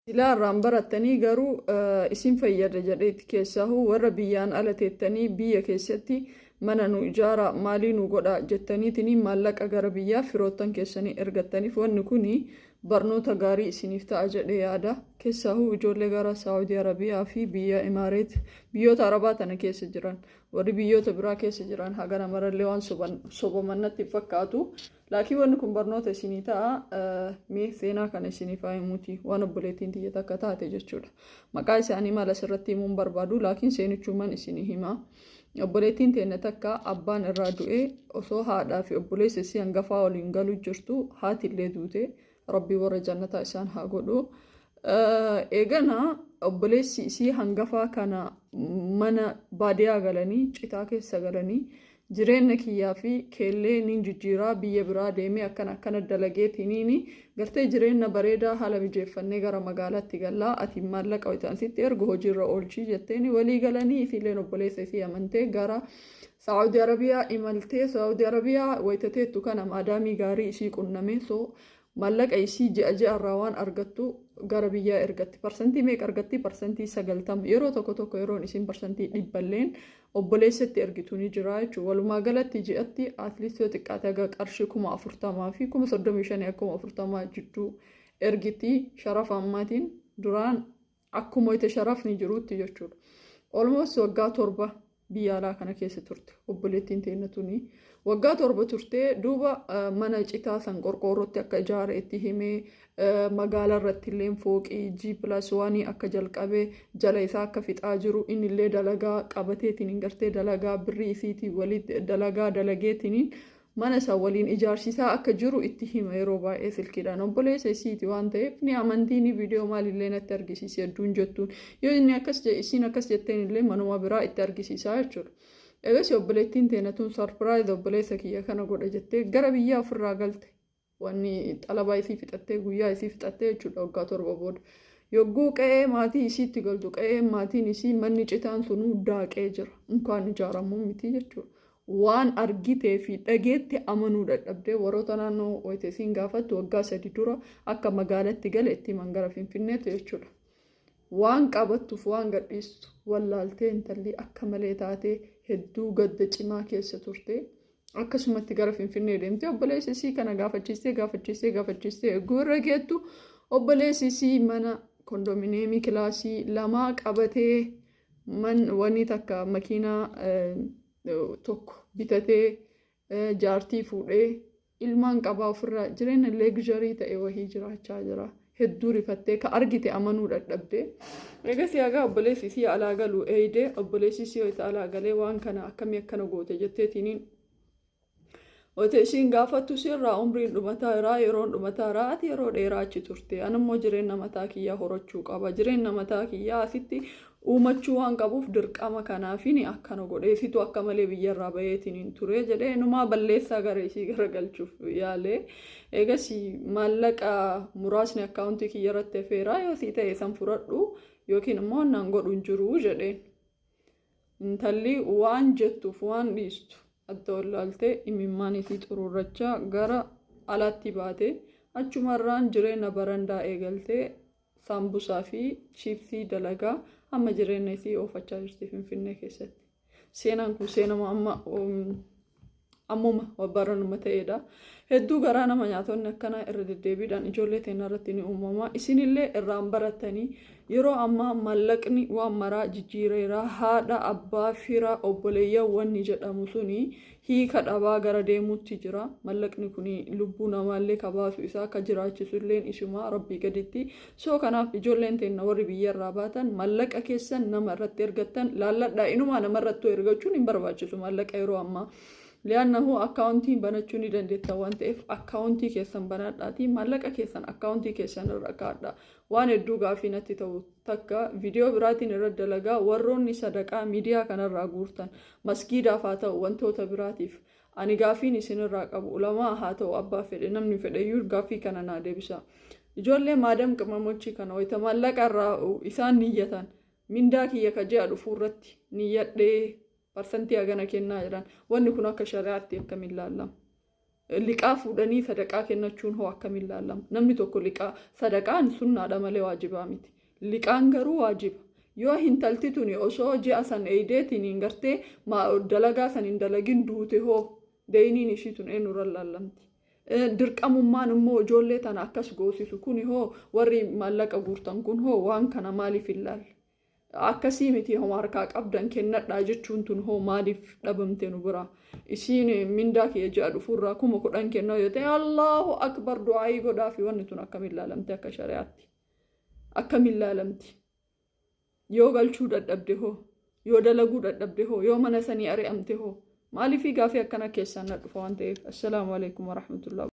Silaa irraan barattanii garuu isin fayyada jedheetti keessaahu warra biyyaan ala teettanii biyya keessatti mana nu ijaara maalii nu godha jettaniitini maallaqa gara biyyaa firoottan keessanii ergattaniif wanni kuni barnoota gaarii isiniif ta'a jedhee yaada. Keessaahu ijoollee gara Saawudii Arabiyaa fi biyya Imaareet biyyoota Arabaa tana keessa jiran warri biyyoota biraa keessa jiran hagana marallee waan sobamannatti fakkaatu. Laakiin wanni kun barnoota isinii ta'a mee seenaa kana isiniif himuuti waan obboleettiin tiyya takka taate jechuudha. Maqaa isaanii maal asirratti himuun barbaadu laakiin seenichumaan isinii hima. Obboleettiin teenya takka abbaan irraa du'ee osoo haadhaa fi obboleessa isii hangafaa waliin galuu jirtu haatillee duute rabbii warra jannataa isaan haa godhu. Eegana obboleessi isii hangafaa kana mana baadiyaa galanii citaa keessa galanii jireenya kiyyaa fi keellee nin jijjiiraa biyya biraa deemee akkana dalageetiniini gartee jireenya bareedaa haala mijeeffannee gara magaalaatti gallaa ati maallaqa wayitaansitti ergu hojiirra oolchii jetteeni walii galanii isiilleen obboleessa isii amantee gara Saawudii Arabiyaa imaltee Saawudii Arabiyaa wayitateettu kana maadaamii gaarii isii qunname soo maallaqa isii ji'a irraa waan argattu gara biyyaa ergatti parsantii meeqa argatti parsantii 90 yeroo tokko yeroon isin parsantii 100 obboleessatti ergitu ni jira jechuudha. Walumaa galatti ji'atti atleast yoo xiqqaate aga qarshii 40,000 fi 35,000 akkuma 40 jidduu ergiti sharafa ammaatiin duraan akkuma itti sharafni jirutti jechuudha. Almost waggaa 7 biyya alaa kana keessa turte obboleettiin teenya tuni waggaa 7 turte duuba mana citaa san qorqoorrootti akka ijaare itti himee magaalaa irratti illee fooqii G+1 akka jalqabee jala isaa akka fixaa jiru innillee dalagaa qabateetiin gartee dalagaa birrii isiitii walitti dalagaa dalageetiin mana isaa waliin ijaarsisaa akka jiru itti hima yeroo baay'ee silkiidhaan obboleessa isiiti waan ta'eef ni amantiin viidiyoo maalillee natti argisiise hedduun jettuun yoo inni isin akkas jetteen illee manuma biraa itti argisiisaa jechuudha. Eegas obboleettiin teenya tun sarpiraayiz obboleessa kiyya kana godha jettee gara biyyaa ofirraa galte wanni xalabaa isii fixattee guyyaa isii fixattee jechuudha waggaa 7 booda. Yogguu qe'ee maatii isiitti galtu qe'ee maatiin isii manni citaan sunuu daaqee jira inkaan ijaaramuu miti jechuudha. Waan argitee fi dhageetti amanuu dadhabdee warroota naannoo wayiteesiin gaafattu waggaa 3 dura akka magaalatti gale itti mangara Finfinneetu jechuudha. Waan qabattuuf waan gadhiistu wallaaltee intalli akka malee taatee hedduu gadda cimaa keessa turte akkasumatti gara Finfinnee deemtee obboleessi isii kana gaafachiistee gurra geettu obboleessi isii mana kondominiyeemii kilaasii 2 qabatee wanni takka makiinaa tokko bitatee jaartii fuudhee ilmaan qabaa ofirraa jireenya leegzarii ta'e wahii jiraachaa jira. Hedduu rifattee ka argite amanuu dadhabdee. Eegas yaagaa obboleessi isii alaa galuu eeyidee obboleessi isii ho'ita alaa galee waan kana akkamii akkana goote jetteetiniin ho'ita isiin gaafattu sirraa umriin dhumataa irraa yeroon dhumataa irraa ati yeroo dheeraa achi turte anammoo jireenya mataa kiyyaa horachuu qaba jireenya mataa kiyyaa asitti uumachuu waan qabuuf dirqama kanaafiin akkana godheesitu akka malee biyyarraa baheetiin ture jedhee numaa balleessaa gara isii garagalchuuf yaalee eegas maallaqa muraasni akkaawuntii kiyya irratti feeraa yoo sii ta'e san fudhadhu yookiin immoo naan godhu hin jiru jedhee intalli waan jettuuf waan dhiistu adda wallaaltee imimmaan isii xururrachaa gara alaatti baate achumarraan jireenya barandaa eegaltee saambusaa fi chiipsii dalagaa amma jireenya isii oofachaa jirti Finfinnee keessatti. Seenaan kun seenama ammuma baranuma ta'edha. Hedduu garaa nama nyaatonni akkana irra deddeebiidhaan ijoollee teenya irratti ni uumama. Isinillee irraan baratanii yeroo ammaa maallaqni waan maraa jijjiireera haadha abbaa fira obboleeyyan ni jedhamu suni hiika dhabaa gara deemuutti jira. Maallaqni kun lubbuu namaallee kabaasu isaa akka jiraachisulleen isuma rabbii gaditti. Soo kanaaf ijoolleen teenya warri biyyarraa baatan maallaqa keessan nama irratti ergattan laalladhaa inumaa nama irratti ergachuun hin barbaachisu maallaqa yeroo ammaa. Liyaannahu akkaawuntiin banachuu ni dandeetta waan ta'eef akkaawuntii keessan banadhaatii maallaqa keessan akkaawuntii keessan irra kaa'adha. Waan hedduu gaafii natti ta'u takka viidiyoo biraatiin irra dalagaa warroonni sadaqaa miidiyaa kanarraa guurtan masgiidaaf haa ta'u wantoota biraatiif ani gaafiin isinirraa qabu ulamaa haa ta'u abbaa fedhe namni fedheyyuu gaafii kana naa deebisa. Ijoollee maadam qamamochi kana wayita maallaqa irraa isaan niyyatan mindaa kiyya ka ji'a dhufuu irratti niyyadhee parsantii hagana kennaa jiran wanni kun akka shari'aatti akkamiin ilaallama liqaa fuudhanii sadaqaa kennachuun hoo akkamiin ilaalama? Namni tokko liqaa sadaqaan sunnaadha malee waajibaa miti. Liqaan garuu waajiba. Yoo intalti tuni osoo ji'a san eeydeetiin hin gartee dalagaa san hin dalagin duute hoo deeyniin ishii tun eenyurra laallamti. Dirqamummaan immoo ijoollee tana akkas goosisu kuni hoo warri maallaqa guurtan kun hoo waan kana maaliif ilaalle? Akkasii miti hoo harkaa qabdan kennadhaa jechuun tun hoo maaliif dhabamte nu bira? Isiin mindaa kee ji'a dhufuurraa 10,000 kennaa yoo ta'e Allahu akbar du'aayii godhaa fi wanni tun akkamiin ilaalamte akka shari'aatti? Akkamiin ilaalamti? Yoo galchuu dadhabde hoo? Yoo dalaguu dadhabde hoo? Yoo mana sanii ari'amte hoo? Maaliif gaafii akkana keessaan na dhufa waan ta'eef? Assalaamu alaikum warahmatullahi